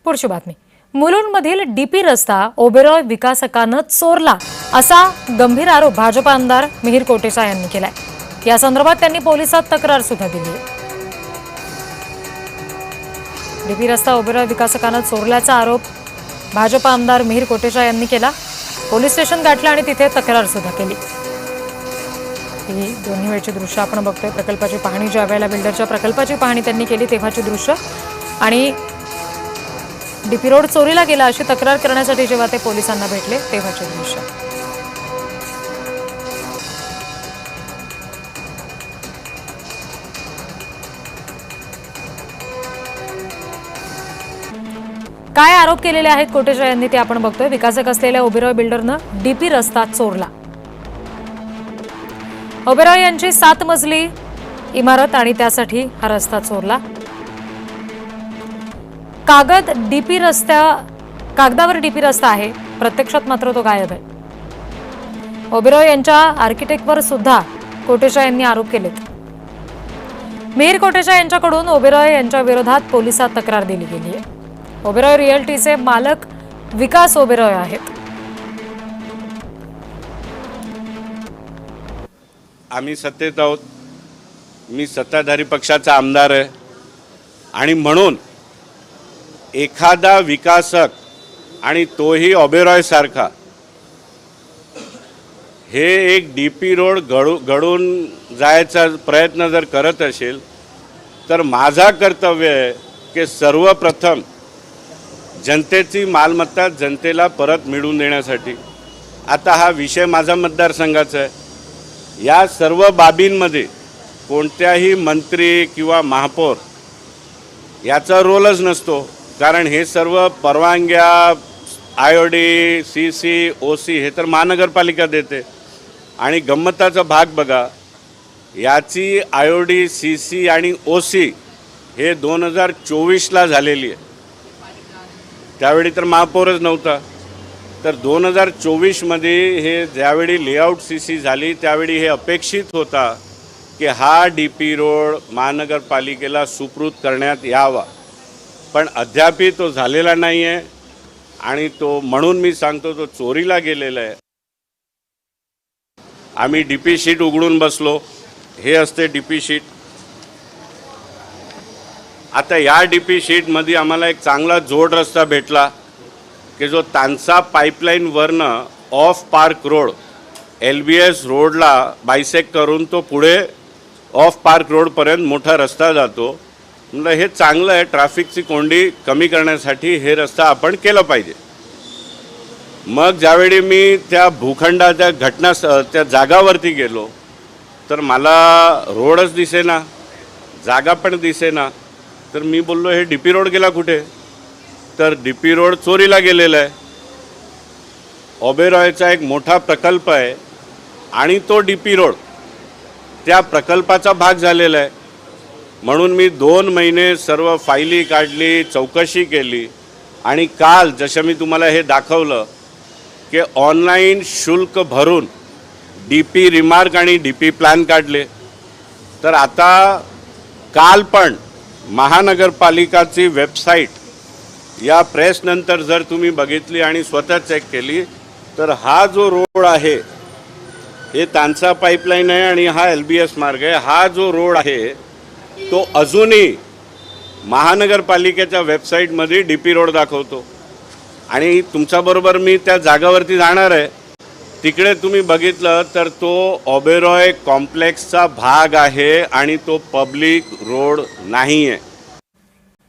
पुढची बातमी. मुलुंडमधील डीपी रस्ता ओबेरॉय विकासकानं चोरला असा गंभीर आरोप भाजप आमदार मिहिर कोटेचा यांनी केलाय. या संदर्भात त्यांनी पोलिसात तक्रार सुद्धा दिली आहे. डीपी रस्ता ओबेरॉय विकासकानं चोरल्याचा आरोप भाजप आमदार मिहिर कोटेचा यांनी केला. पोलीस स्टेशन गाठलं आणि तिथे तक्रार सुद्धा केली. ही दोन्ही वेळची दृश्य आपण बघतोय. प्रकल्पाची पाहणी ज्या वेळेला बिल्डरच्या प्रकल्पाची पाहणी त्यांनी केली तेव्हाची दृश्य आणि डीपी रोड चोरीला गेला अशी तक्रार करण्यासाठी जेव्हा ते पोलिसांना भेटले तेव्हाचे दृश्य. काय आरोप केलेले आहेत कोटेचा यांनी ते आपण बघतोय. विकासक असलेल्या ओबेरॉय बिल्डरनं डीपी रस्ता चोरला. ओबेरॉय यांची 7 मजली इमारत आणि त्यासाठी हा रस्ता चोरला. कागदावर डीपी रस्ता आहे, प्रत्यक्षात मात्र तो गायब आहे. ओबेरॉय यांच्या आर्किटेक्टवर सुद्धा कोटेचा यांनी आरोप केलेत. मिहिर कोटेचा यांच्याकडून ओबेरॉय यांच्या विरोधात पोलिसात तक्रार दिली गेली आहे. ओबेरॉय रिअल्टीचे मालक विकास ओबेरॉय आहेत. आम्ही सत्तेत आहोत, मी सत्ताधारी पक्षाचा आमदार आहे आणि म्हणून एखादा विकासक आणि तोही ओबेरॉय सारखा हे एक डीपी रोड घडून जायचा प्रयत्न जर करत असेल तर माझा कर्तव्य आहे की सर्वप्रथम जनतेची मालमत्ता जनतेला परत मिळवून देण्यासाठी. आता हा विषय माझा मतदारसंघाचा आहे. या सर्व बाबींमध्ये कोणत्याही मंत्री किंवा महापौर याचा रोलच नसतो, कारण हे सर्व परवानग्या IOD, CC, OC हे तर महानगरपालिका देते. आणि गंमताचा भाग बघा, याची IOD, CC आणि OC हे 2024ला झालेली आहे. त्यावेळी तर महापौरच नव्हता. तर 2024मध्ये हे ज्यावेळी लेआउट CC झाली त्यावेळी हे अपेक्षित होता की हा डीपी रोड महानगरपालिकेला सुपूर्द करण्यात यावा, पण अद्यापही तो झालेला नाही आहे. आणि तो म्हणून मी सांगतो तो चोरीला गेलेला आहे. आम्ही डीपी शीट उघडून बसलो. हे असते डीपी शीट. आता या डीपी शीटमध्ये आम्हाला एक चांगला जोड रस्ता भेटला की जो तानसा पाईपलाईनवरनं ऑफ पार्क रोड LBS रोडला बायसेक्ट करून तो पुढे ऑफ पार्क रोडपर्यंत मोठा रस्ता जातो. म्हणजे हे चांगलं आहे. ट्रॅफिकची कोंडी कमी करण्यासाठी हे रस्ता आपण केलं पाहिजे. मग ज्यावेळी मी त्या भूखंडाच्या त्या जागावरती गेलो तर मला रोडच दिसेना, जागा पण दिसेना. तर मी बोललो हे डीपी रोड गेला कुठे? तर डीपी रोड चोरीला गेलेला आहे. ओबेरॉयचा एक मोठा प्रकल्प आहे आणि तो डीपी रोड त्या प्रकल्पाचा भाग झालेला आहे. म्हणून मी 2 महिने सर्व फायली काढली, चौकशी केली आणि काल जसं मी तुम्हाला हे दाखवलं की ऑनलाईन शुल्क भरून डीपी रिमार्क आणि डीपी प्लॅन काढले. तर आता काल पण महानगरपालिकाची वेबसाईट या प्रेसनंतर जर तुम्ही बघितली आणि स्वतः चेक केली तर हा जो रोड आहे हे तानसा पाईपलाईन आहे आणि हा LBS मार्ग आहे. हा जो रोड आहे तो अजूनही महानगरपालिकेच्या वेबसाईटमध्ये डीपी रोड दाखवतो. आणि तुमच्याबरोबर मी त्या जागावरती जाणार आहे. तिकडे तुम्ही बघितलं तर तो ओबेरॉय कॉम्प्लेक्सचा भाग आहे आणि तो पब्लिक रोड नाही आहे.